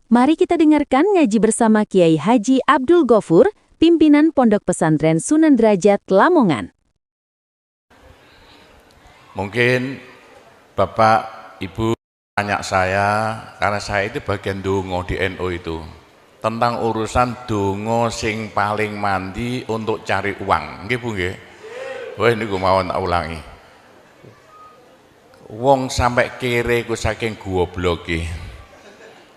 Mari kita dengarkan ngaji bersama Kiai Haji Abdul Ghafur, pimpinan Pondok Pesantren Sunan Derajat Lamongan. Mungkin Bapak, Ibu tanya saya, karena saya itu bagian dongo di NU itu, tentang urusan dongo sing paling mandi untuk cari uang. Nggih Bu nggih? Wah ini gue mau tak ulangi. Wong sampai kere ku saking gobloke.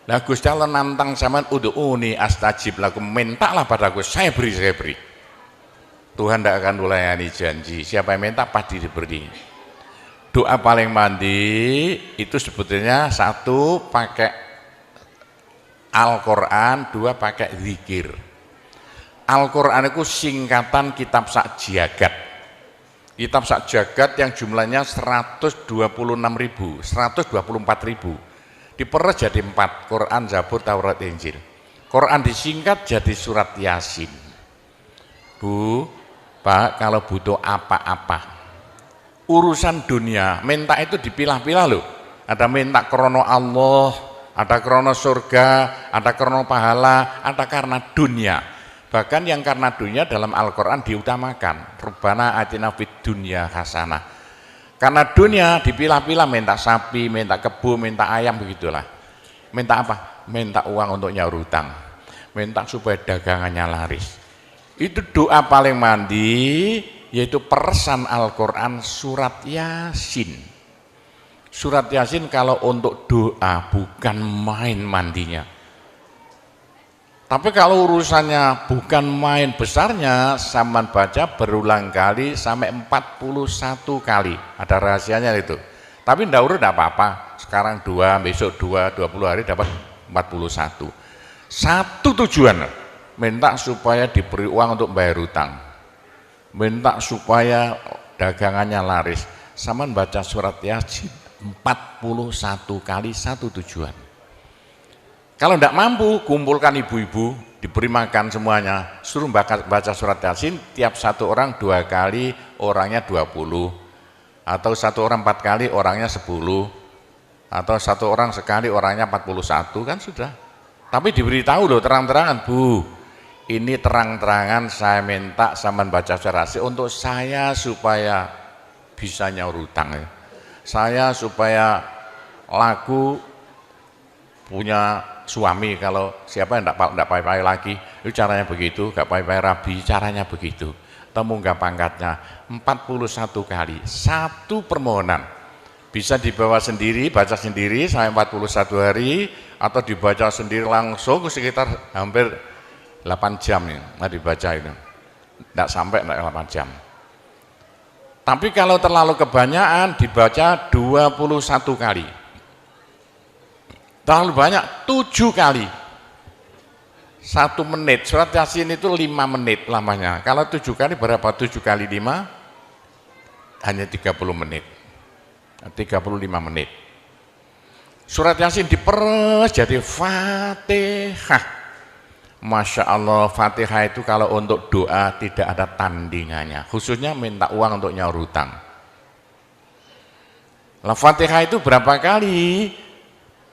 Lah Gusti Allah nantang sampean ud'uni astajib lakum, mintalah padaku, saya beri. Tuhan tidak akan melayani janji, siapa yang minta pasti diberi. Doa paling mandi itu sebetulnya satu pakai Al-Quran, dua pakai zikir. Al-Quran itu singkatan kitab sak jagat. Kitab sak jagat yang jumlahnya 124.000 diperes jadi 4, Quran, Zabur, Taurat, Injil. Quran disingkat jadi surat Yasin. Bu, Pak, kalau butuh apa-apa urusan dunia, minta itu dipilah-pilah loh. Ada minta krono Allah, ada krono surga, ada krono pahala, ada karena dunia. Bahkan yang karena dunia dalam Al-Quran diutamakan. Rabbana atina fid dunya hasanah. Karena dunia dipilah-pilah, minta sapi, minta kebo, minta ayam, begitulah. Minta apa? Minta uang untuk nyaur hutang. Minta supaya dagangannya laris. Itu doa paling mandi, yaitu peresan Al-Quran surat Yasin. Surat Yasin kalau untuk doa bukan main mandinya. Tapi kalau urusannya bukan main besarnya, sampean baca berulang kali sampai 41 kali. Ada rahasianya itu. Tapi ndak urut enggak apa-apa. Sekarang 2, besok 2, 20 hari dapat 41. Satu tujuan, minta supaya diberi uang untuk bayar hutang. Minta supaya dagangannya laris. Sampean baca surat Yasin 41 kali, satu tujuan. Kalau tidak mampu, kumpulkan ibu-ibu, diberi makan semuanya, suruh baca surat Yasin, tiap satu orang 2 kali, orangnya 20, atau satu orang 4 kali, orangnya 10, atau satu orang sekali, orangnya 41, kan sudah. Tapi diberitahu loh terang-terangan, Bu, ini terang-terangan saya minta sampean baca surat Yasin untuk saya supaya bisa nyaur hutang, ya. Saya supaya laku punya suami, kalau siapa yang tidak payah-payah lagi, itu caranya begitu, gak payah-payah rabi, caranya begitu. Temu gak pangkatnya 41 kali, satu permohonan. Bisa dibawa sendiri, baca sendiri sampai 41 hari, atau dibaca sendiri langsung sekitar hampir 8 jam nih, dibaca itu. Tidak sampai 8 jam. Tapi kalau terlalu kebanyakan dibaca 21 kali. Terlalu banyak 7 kali 1 menit. Surat Yasin itu 5 menit lamanya. Kalau 7 kali berapa? 7 kali 5 hanya 30 menit, 35 menit. Surat Yasin diperes jadi Fatihah. Masya Allah, Fatihah itu kalau untuk doa tidak ada tandingannya, khususnya minta uang untuk nyaur hutang. Lah Fatihah itu berapa kali?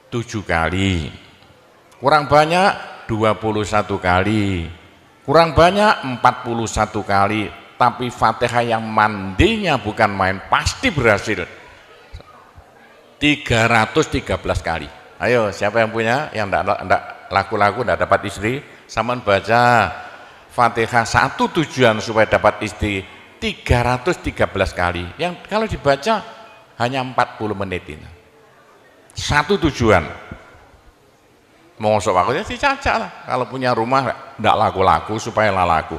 7 kali, kurang banyak 21 kali, kurang banyak 41 kali. Tapi Fatihah yang mandinya bukan main, pasti berhasil 313 kali. Ayo, siapa yang punya, yang enggak laku-laku, enggak dapat istri, sama baca Fatihah, satu tujuan supaya dapat istri 313 kali. Yang kalau dibaca hanya 40 menit ini. Satu tujuan. Mau sok waktunya dicacak lah. Kalau punya rumah enggak laku-laku supaya laku.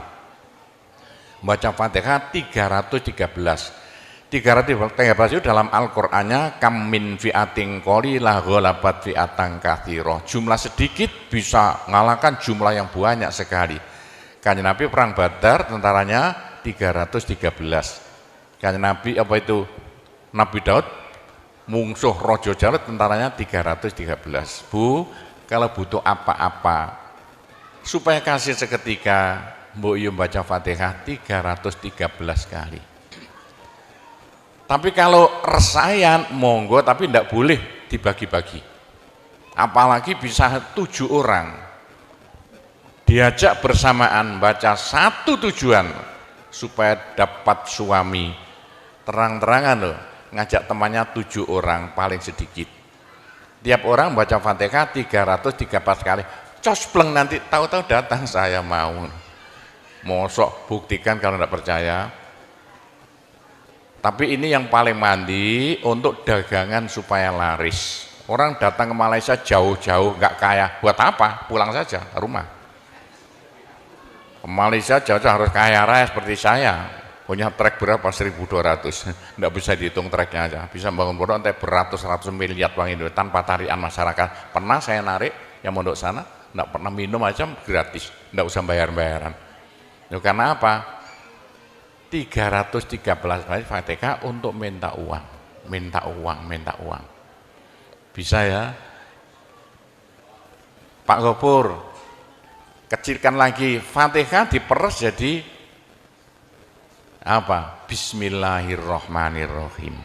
Baca Fatihah 313 itu dalam Al-Qur'annya kam min fi'atin qalilah ghalabat fi'atan katsirah. Jumlah sedikit bisa mengalahkan jumlah yang banyak sekali. Kanjeng Nabi perang Badar tentaranya 313. Kanjeng Nabi apa itu? Nabi Daud mungsuh Raja Jalut tentaranya 313. Bu, kalau butuh apa-apa supaya kasih seketika, mbok yo baca Fatihah 313 kali. Tapi kalau resayan monggo, tapi tidak boleh dibagi-bagi. Apalagi bisa 7 orang diajak bersamaan baca satu tujuan supaya dapat suami. Terang-terangan loh, ngajak temannya 7 orang paling sedikit. Tiap orang baca Fatihah 313 kali. Cospleng nanti tahu-tahu datang saya mau. Mosok buktikan kalau tidak percaya. Tapi ini yang paling mandi untuk dagangan supaya laris. Orang datang ke Malaysia jauh-jauh nggak kaya, buat apa? Pulang saja ke rumah. Ke Malaysia jauh-jauh harus kaya raya seperti saya. Punya trek berapa? 1.200. Nggak bisa dihitung treknya aja. Bisa bangun pondok nanti beratus-ratus miliar uang Indonesia tanpa tarian masyarakat. Pernah saya narik yang mondok sana, nggak pernah minum aja gratis, nggak usah bayar-bayaran. Ya, karena apa? 313 kali Fatihah untuk minta uang, minta uang, minta uang. Bisa ya? Pak Gopur, kecilkan lagi Fatihah diperes jadi apa? Bismillahirrahmanirrahim.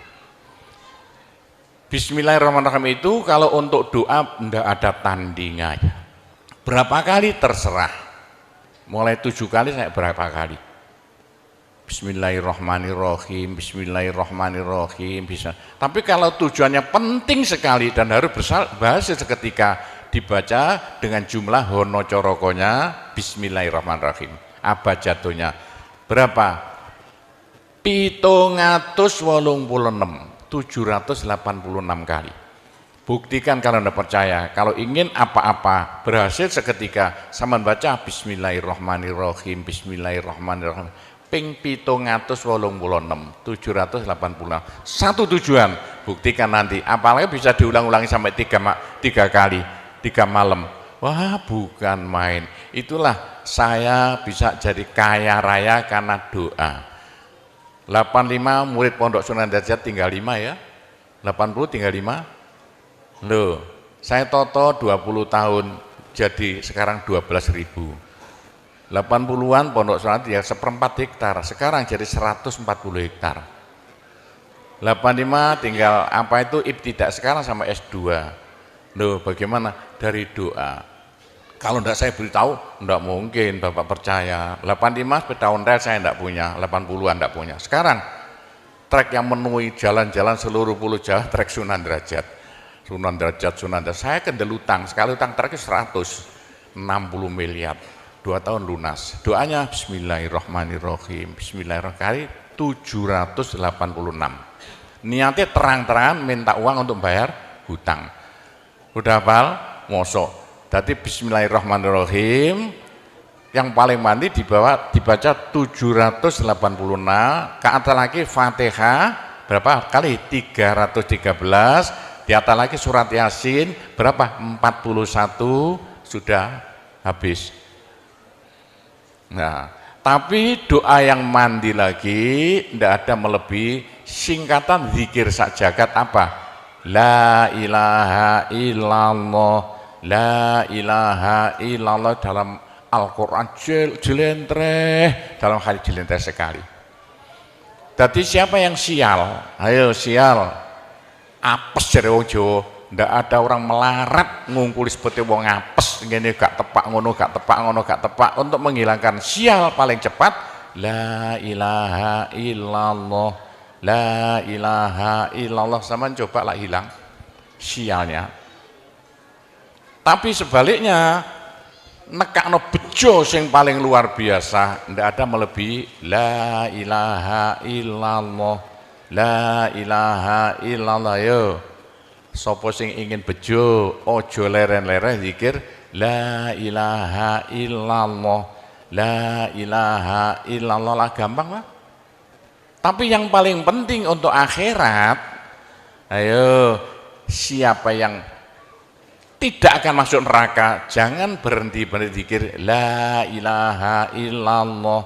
Bismillahirrahmanirrahim itu kalau untuk doa tidak ada tandingannya. Berapa kali terserah. Mulai 7 kali saya berapa kali. Bismillahirrahmanirrahim, Bismillahirrahmanirrahim bisa. Tapi kalau tujuannya penting sekali dan harus berhasil seketika dibaca dengan jumlah hono corokonya Bismillahirrahmanirrahim. Apa jatuhnya? Berapa? 786 kali. Buktikan kalau Anda percaya. Kalau ingin apa-apa berhasil seketika, sama baca Bismillahirrahmanirrahim, Bismillahirrahmanirrahim. Ping 786. Satu tujuan, buktikan nanti. Apalagi bisa diulang-ulangi sampai 3 kali, 3 malam. Wah, bukan main. Itulah saya bisa jadi kaya raya karena doa. 85 murid Pondok Sunan Derajat tinggal 5 ya. 80 tinggal 5. Loh, saya toto 20 tahun jadi sekarang 12.000. 80-an Pondok Sunan ya 1/4 hektar, sekarang jadi 140 hektar. 85 tinggal apa itu ibtidak sekarang sama S2. Loh, bagaimana? Dari doa. Kalau tidak saya beritahu, tidak mungkin Bapak percaya. 85 sepeda ontel saya tidak punya, 80-an tidak punya. Sekarang trek yang memenuhi jalan-jalan seluruh pulau Jawa, trek Sunan Derajat. Sunan Derajat. Saya kendelutang, sekali utang treknya 160 miliar. 2 tahun lunas. Doanya Bismillahirrahmanirrahim. Bismillahirrahmanirrahim 786. Niatnya terang-terangan minta uang untuk bayar hutang. Udah hafal? Mosok. Jadi Bismillahirrahmanirrahim yang paling mandi dibaca 786, ke atas lagi Fatihah berapa kali? 313, di atas lagi surat Yasin berapa? 41, sudah habis. Nah, tapi doa yang mandi lagi tidak ada melebihi singkatan zikir sak jagat apa? La ilaha illallah, la ilaha illallah dalam Al-Quran jelentreh, dalam hadis jelentreh sekali. Jadi siapa yang sial? Ayo sial, apes dari wong Jawa. Ndak ada orang melarat ngungkuli seperti wong apes ngene gak tepak ngono gak tepak ngono gak tepak. Untuk menghilangkan sial paling cepat la ilaha illallah, la ilaha illallah. Sama coba lah hilang sialnya. Tapi sebaliknya nekakno bejo sing paling luar biasa ndak ada melebihi la ilaha illallah, la ilaha illallah. Yo sapa sing ingin bejo ojo leren-leren zikir la ilaha illallah, la ilaha illallah lah, gampang lah. Tapi yang paling penting untuk akhirat, ayo siapa yang tidak akan masuk neraka jangan berhenti zikir la ilaha illallah,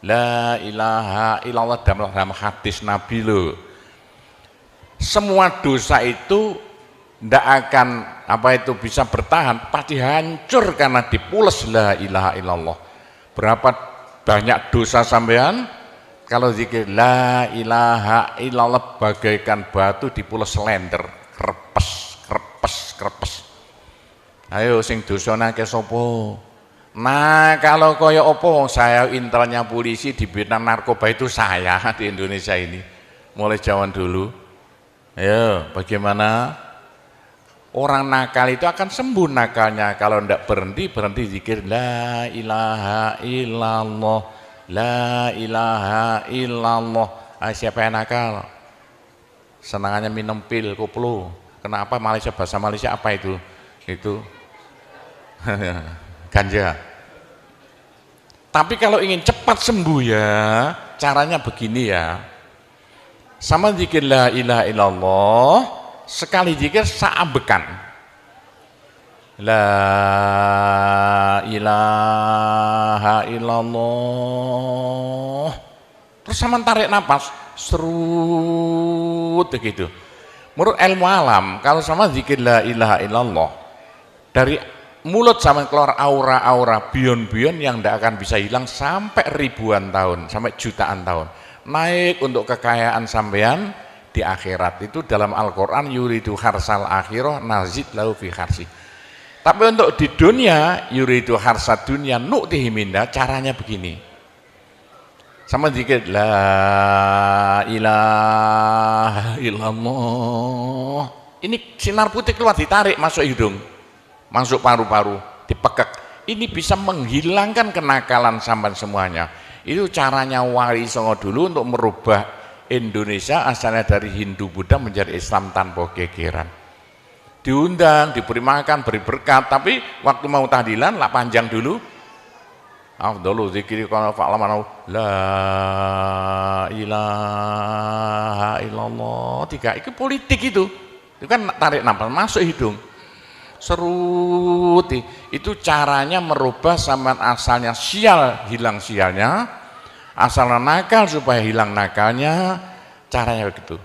la ilaha illallah dalam hadis Nabi loh. Semua dosa itu tidak akan bisa bertahan, pasti hancur karena dipules la ilaha illallah. Berapa banyak dosa sampean. Kalau zikir la ilaha illallah bagaikan batu di pulau Slender, krepes krepes krepes. Ayo sing dosane akeh sapa? Nah, kalau koyo opo saya intelnya polisi di bidang narkoba itu saya di Indonesia ini. Mulai zaman dulu. Ayo, bagaimana? Orang nakal itu akan sembuh nakalnya kalau ndak berhenti zikir la ilaha illallah. La ilaha illallah. Siapa yang nakal? Senangannya minum pil, koplo. Kenapa Malaysia, bahasa Malaysia apa itu? Itu ganja. Tapi kalau ingin cepat sembuh ya, caranya begini ya. Sama zikir la ilaha illallah, sekali zikir saambekan. La ilaha illallah. Terus sama tarik nafas, serut begitu. Menurut ilmu alam, kalau sama zikir la ilaha illallah, dari mulut sama keluar aura-aura bion-bion yang tidak akan bisa hilang sampai ribuan tahun, sampai jutaan tahun. Naik untuk kekayaan sampean di akhirat. Itu dalam Al-Quran, yuridu harsal akhirah nazid lahu fi harsi. Tapi untuk di dunia, yuridu harsad dunia nu'tihi minda, caranya begini. Sama dikit la ilaha illallah. Ini sinar putih keluar, ditarik masuk hidung, masuk paru-paru, dipekek. Ini bisa menghilangkan kenakalan sampan semuanya. Itu caranya Wali Songo dulu untuk merubah Indonesia asalnya dari Hindu Buddha menjadi Islam tanpa gegeran. Diundang, diberi makan, beri berkat, tapi waktu mau tahlilan lah panjang dulu. Afdalu zikri kana fa'laman la ilaha illallah. Tiga, itu politik itu. Itu kan tarik nafas masuk hidung. Serut. Itu caranya merubah sampean asalnya sial, hilang sialnya. Asalnya nakal supaya hilang nakalnya. Caranya begitu.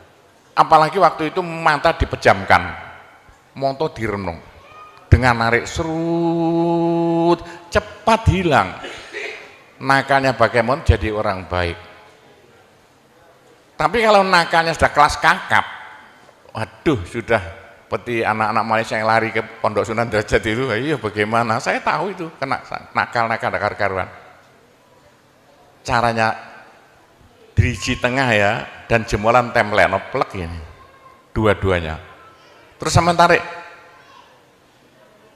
Apalagi waktu itu mata dipejamkan. Monto direnung dengan narik serut cepat hilang nakalnya, bagaimana jadi orang baik. Tapi kalau nakalnya sudah kelas kakap, waduh sudah seperti anak-anak Malaysia yang lari ke Pondok Sunan Derajat itu, iya bagaimana, saya tahu itu kena nakal-nakal karuan. Caranya diriji tengah ya, dan jemuran template plek ini dua-duanya. Terus sama tarik,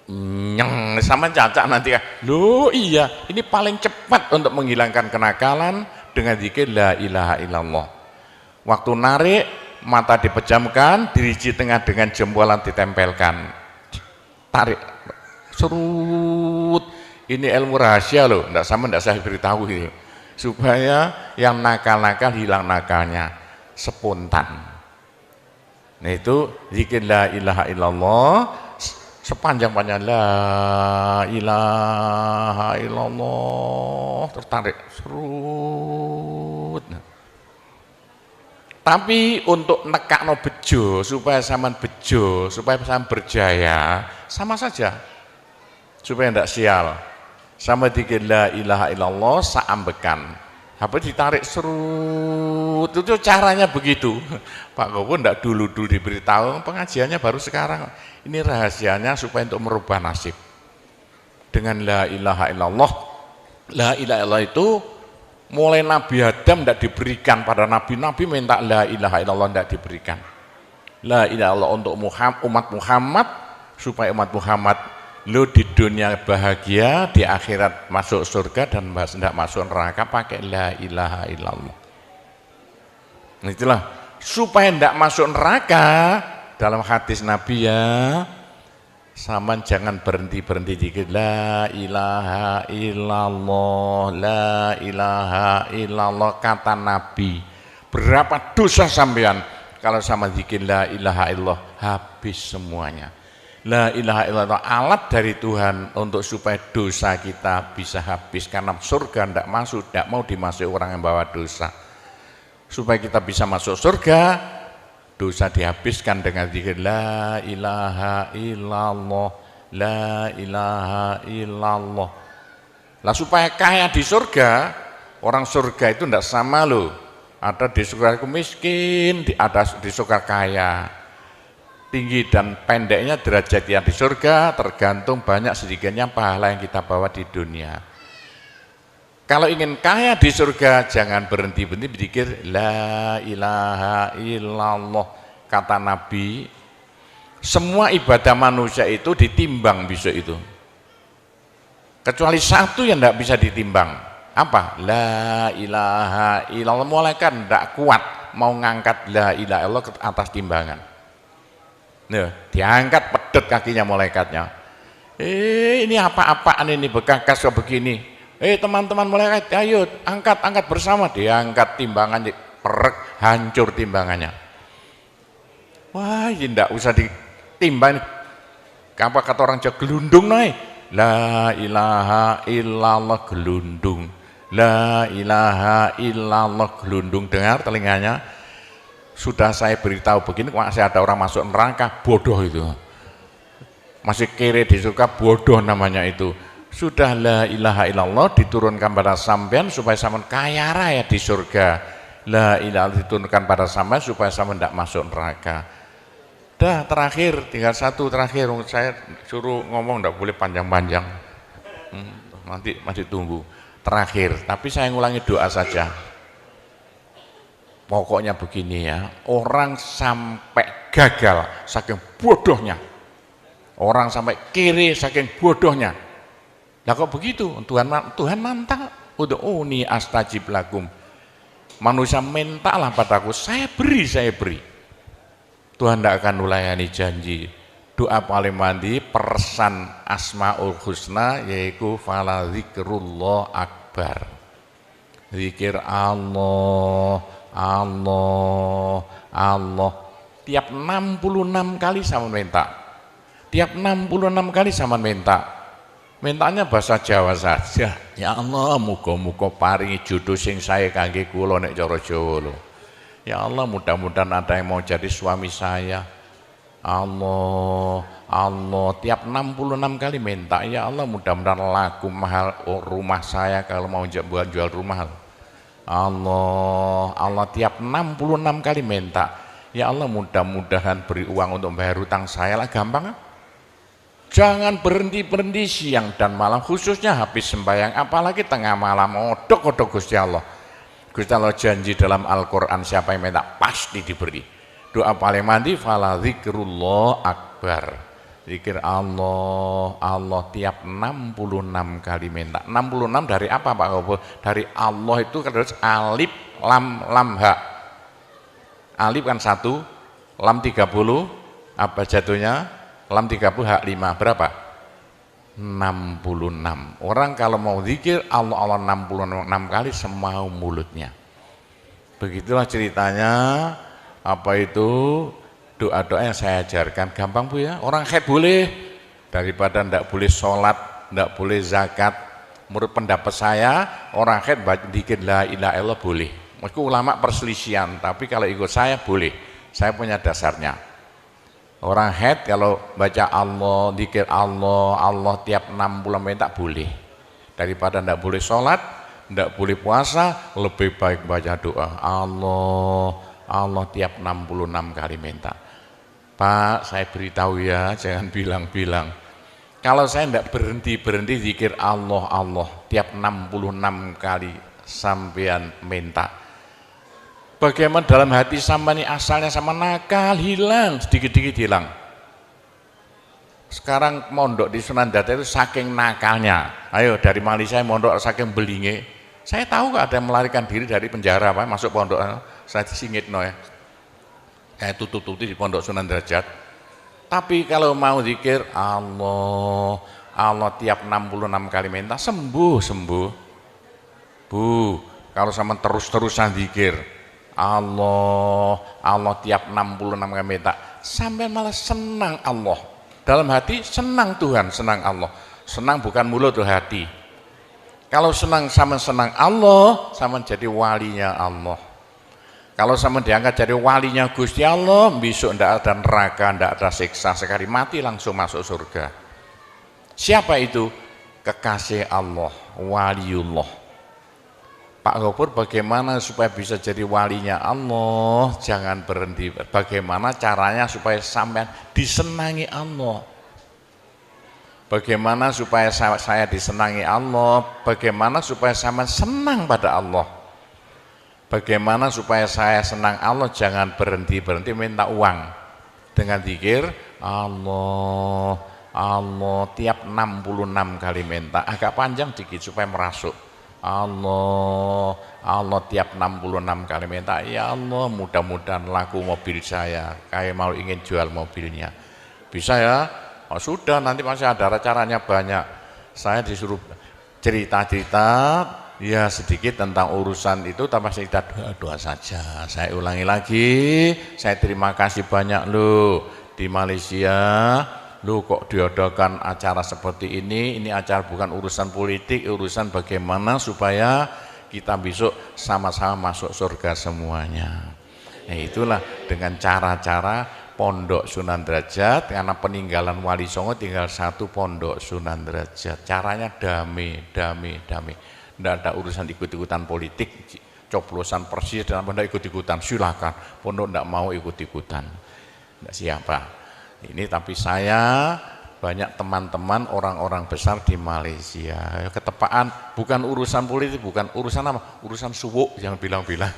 nyeng, sama cacak nanti ya. Loh iya, ini paling cepat untuk menghilangkan kenakalan dengan zikir la ilaha illallah. Waktu narik, mata dipejamkan, diriji tengah dengan jempolan ditempelkan. Tarik, serut. Ini ilmu rahasia loh, enggak saya beritahu itu. Supaya yang nakal-nakal hilang nakalnya, spontan. Nah itu zikir la ilaha illallah sepanjang-panjang la ilaha illallah, tertarik serut. Tapi untuk nekakno bejo supaya sampean bejo, supaya sampean berjaya, sama saja. Supaya ndak sial. Sama zikir la ilaha illallah saambekan. Apa ditarik serut, itu caranya begitu. Pak Gowo ndak dulu diberitahu, pengajiannya baru sekarang. Ini rahasianya supaya untuk merubah nasib. Dengan la ilaha illallah. La ilaha illallah itu mulai Nabi Adam ndak diberikan, pada nabi-nabi minta la ilaha illallah ndak diberikan. La ilaha illallah untuk umat Muhammad, supaya umat Muhammad lo di dunia bahagia, di akhirat masuk surga, dan tidak masuk neraka pakai la ilaha illallah. Itulah supaya tidak masuk neraka. Dalam hadis Nabi ya, sama jangan berhenti dikit la ilaha illallah, la ilaha illallah, kata Nabi. Berapa dosa sampean kalau sama zikir la ilaha illallah habis semuanya. La ilaha illallah alat dari Tuhan untuk supaya dosa kita bisa habis, karena surga tidak masuk, tidak mau dimasuki orang yang bawa dosa. Supaya kita bisa masuk surga, dosa dihabiskan dengan zikir la ilaha illallah, la ilaha illallah. Lah supaya kaya di surga, Orang surga itu tidak sama loh. Ada di surga miskin, ada di surga kaya. Tinggi dan pendeknya derajat yang di surga tergantung banyak sedikitnya pahala yang kita bawa di dunia. Kalau ingin kaya di surga, jangan berhenti-berhenti berzikir la ilaha illallah. Kata Nabi, semua ibadah manusia itu ditimbang besok itu. Kecuali satu yang tidak bisa ditimbang. Apa? La ilaha illallah. Malaikat tidak kuat mau ngangkat la ilaha illallah ke atas timbangan. Nah, diangkat pedet kakinya malaikatnya. Ini apa-apaan ini bekas begini. Teman-teman malaikat, ayo angkat bersama. Diangkat timbangannya, perek, hancur timbangannya. Wah, ini tidak usah ditimbang. Apa kata orang Jawa, gelundung naik. La ilaha illallah, gelundung. La ilaha illallah, gelundung. Dengar telinganya. Sudah saya beritahu begini, masih ada orang masuk neraka, bodoh itu. Masih kere di surga, bodoh namanya itu. Sudah la ilaha illallah diturunkan pada sampean supaya sampean kaya raya di surga. La ilaha diturunkan pada sampean supaya sampean tidak masuk neraka. Dah terakhir, tinggal satu terakhir. Saya suruh ngomong tidak boleh panjang-panjang. Nanti masih tunggu. Terakhir, tapi saya ngulangi doa saja. Pokoknya begini ya, orang sampai gagal saking bodohnya, orang sampai kiri saking bodohnya. Lah kok begitu? Tuhan mantap. Ud'uni astajib lakum. Manusia mintalah padaku, saya beri. Tuhan tidak akan melayani janji. Doa paling mandi persan Asmaul Husna yaitu fala zikrullah akbar. Zikir Allah. Tiap 66 kali sama minta. Tiap 66 kali sama minta. Mintanya bahasa Jawa saja. Ya Allah, muga-muga paringi jodoh sing sae kangge kula nek cara Jawa lho. Ya Allah, mudah-mudahan ada yang mau jadi suami saya. Allah, tiap 66 kali minta. Ya Allah, mudah-mudahan laku mahal rumah saya kalau mau jual rumah. Allah tiap 66 kali minta. Ya Allah, mudah-mudahan beri uang untuk bayar hutang saya lah, gampang. Jangan berhenti siang dan malam, khususnya habis sembahyang, apalagi tengah malam odok Gusti Allah. Gusti Allah janji dalam Al-Quran, siapa yang minta pasti diberi. Doa paling mandi fala zikrullah akbar. Zikir Allah tiap 66 kali minta. 66 dari apa Pak Kobo? Dari Allah itu terus alif lam ha. Alif kan 1, lam 30, apa jatuhnya? Lam 30 hak 5, berapa? 66. Orang kalau mau zikir Allah 66 kali semau mulutnya. Begitulah ceritanya. Apa itu? Doa-doa yang saya ajarkan gampang Bu ya. Orang haid boleh, daripada ndak boleh sholat, ndak boleh zakat. Menurut pendapat saya, orang haid dikit la ilaha illallah boleh. Meskipun ulama perselisihan, tapi kalau ikut saya boleh. Saya punya dasarnya. Orang haid kalau baca Allah, dikir Allah tiap 60 menit tak boleh. Daripada ndak boleh sholat, ndak boleh puasa, lebih baik baca doa Allah tiap 66 kali minta. Pak, saya beritahu ya, jangan bilang-bilang. Kalau saya tidak berhenti zikir Allah tiap 66 kali sampean minta. Bagaimana dalam hati sampean ini asalnya sama nakal, hilang, sedikit-sedikit hilang. Sekarang mondok di Sunan Data itu saking nakalnya. Ayo dari Malaysia mondok saking belinge. Saya tahu ada yang melarikan diri dari penjara Pak, masuk pondok. Saya disingit ya. Kayak tutup-tutup di pondok Sunan Derajat. Tapi kalau mau zikir Allah tiap 66 kali minta sembuh. Bu, kalau sama terus-terusan zikir Allah tiap 66 kali minta, sampai malah senang Allah. Dalam hati senang Tuhan, senang Allah. Senang bukan mulut tuh hati. Kalau senang sama senang Allah, sama jadi walinya Allah. Kalau sama diangkat jadi walinya Gusti Allah, besok tidak ada neraka, tidak ada siksa, sekali mati langsung masuk surga. Siapa itu? Kekasih Allah, waliullah. Pak Gofur bagaimana supaya bisa jadi walinya Allah? Jangan berhenti. Bagaimana caranya supaya sampean disenangi Allah? Bagaimana supaya saya disenangi Allah? Bagaimana supaya sampean senang pada Allah? Bagaimana supaya saya senang Allah? Jangan berhenti minta uang. Dengan zikir Allah, Allah tiap 66 kali minta. Agak panjang dikit supaya merasuk. Allah, Allah tiap 66 kali minta, ya Allah mudah-mudahan laku mobil saya, kayak mau ingin jual mobilnya. Bisa ya? Oh, sudah, nanti masih ada caranya banyak. Saya disuruh cerita-cerita ya sedikit tentang urusan itu, tapi kita doa-doa saja. Saya ulangi lagi, saya terima kasih banyak loh di Malaysia. Lu kok diadakan acara seperti ini acara bukan urusan politik, urusan bagaimana supaya kita besok sama-sama masuk surga semuanya. Nah itulah dengan cara-cara Pondok Sunan Derajat, karena peninggalan Wali Songo tinggal satu Pondok Sunan Derajat. Caranya damai. Tidak ada urusan ikut-ikutan politik, coblosan persis dan tidak ikut-ikutan, silakan. Pondok tidak mau ikut-ikutan, tidak siapa. Ini tapi saya banyak teman-teman orang-orang besar di Malaysia. Ketepaan bukan urusan politik, bukan urusan apa? Urusan suwuk yang bilang-bilang.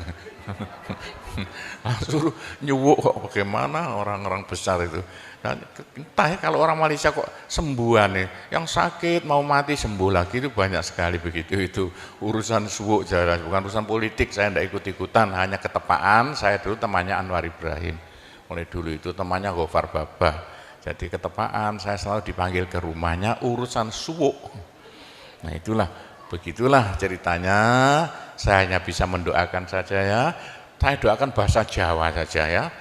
Suruh nyuwuk kok bagaimana orang-orang besar itu. Entah ya kalau orang Malaysia kok sembuhan nih, yang sakit mau mati sembuh lagi itu banyak sekali begitu. Itu urusan suwuk jelas, bukan urusan politik. Saya tidak ikut-ikutan, hanya ketepaan. Saya dulu temannya Anwar Ibrahim. Mulai dulu itu temannya Gofar Babah. Jadi ketepaan saya selalu dipanggil ke rumahnya urusan suwuk. Nah itulah, begitulah ceritanya. Saya hanya bisa mendoakan saja ya. Saya doakan bahasa Jawa saja ya.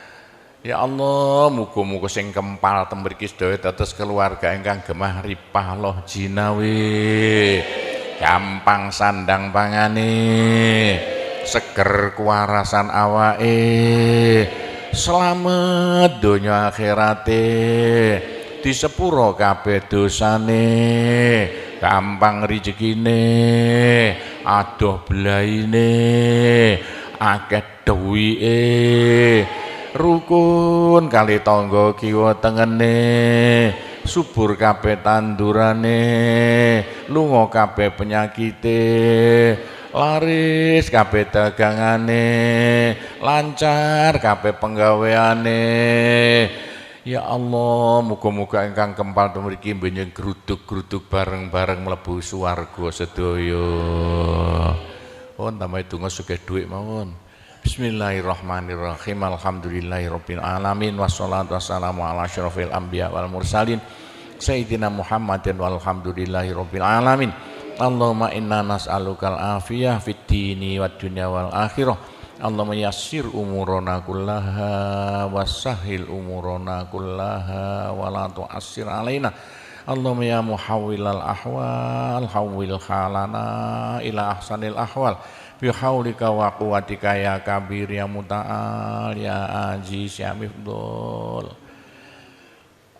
Ya Allah, muga-muga sing kempal temriki sedaya dados keluarga ingkang gemah ripah loh jinawi. Gampang sandang pangane. Seger kuwarasan awake. Selamat donya akhirate, di sepuro kabeh dosane, gampang rezekine, adoh belaine, akeh duwike, rukun kali tangga kiwa tengene, subur kabeh tandurane, lunga kabeh penyakite, laris kabeh dagangane, lancar kabeh penggaweane. Ya Allah, muga-muga ingkang kempal mriki benjing gruduk-gruduk bareng-bareng mlebu swarga sedaya. Oh, tambah donga sugih dhuwit mawon. Bismillahirrahmanirrahim. Alhamdulillahirabbil alamin wassalatu wassalamu ala asyrofil anbiya wal mursalin sayyidina Muhammadin walhamdulillahirabbil alamin. Allahumma inna nas'alukal afiyah fid dini wad dunya wal akhirah. Allahumma yassir umurana kullaha wassahhil umurana kullaha wa la tu'assir alaina. Allahumma ya muhawwilal ahwal hawwil halana ila ahsanil ahwal bi haulika wa quwwatika ya kabir ya muta'al ya aziz ya mifdul.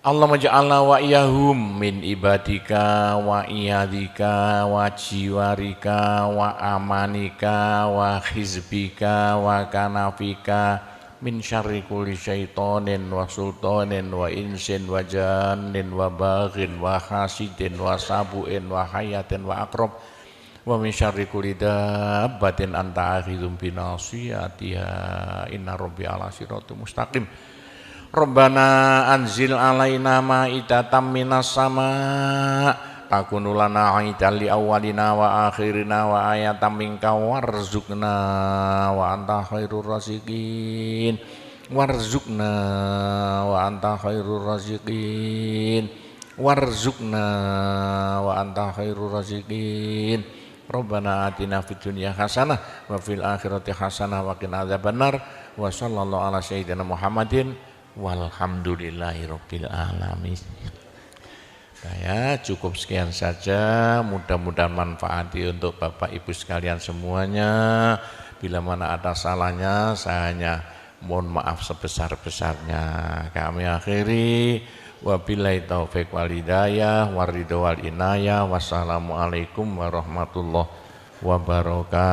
Allahumma ja'alna wa iyahum min ibadika wa iyadika wa jiwarika wa amanika wa hizbika wa kanafika min syarri kulli syaitonin wa sultanin wa insin wa jannin wa baghin wa hasidin wa sabu'in wa hayatin wa akrab wa min syarri kulli dabbatin anta akhidhum binasiyatiha inna rabbi ala siratul mustaqim. Rabbana anzil alaina ma'idatan minas sama takunu lana aidan li awwalina wa akhirina wa ayatan minka warzuqna wa anta khairur raziqin warzuqna wa anta khairur raziqin warzuqna wa anta khairur raziqin. Rabbana atina fid dunya hasanah wa fil akhirati hasanah wa qina adzabannar wa sallallahu ala sayyidina Muhammadin walhamdulillahirabbil alamin. Saya cukup sekian saja, mudah-mudahan manfaati untuk Bapak Ibu sekalian semuanya. Bila mana ada salahnya, saya hanya mohon maaf sebesar-besarnya. Kami akhiri, wabillahi taufik wal hidayah, waridho wal inayah, wassalamualaikum warahmatullahi wabarakatuh.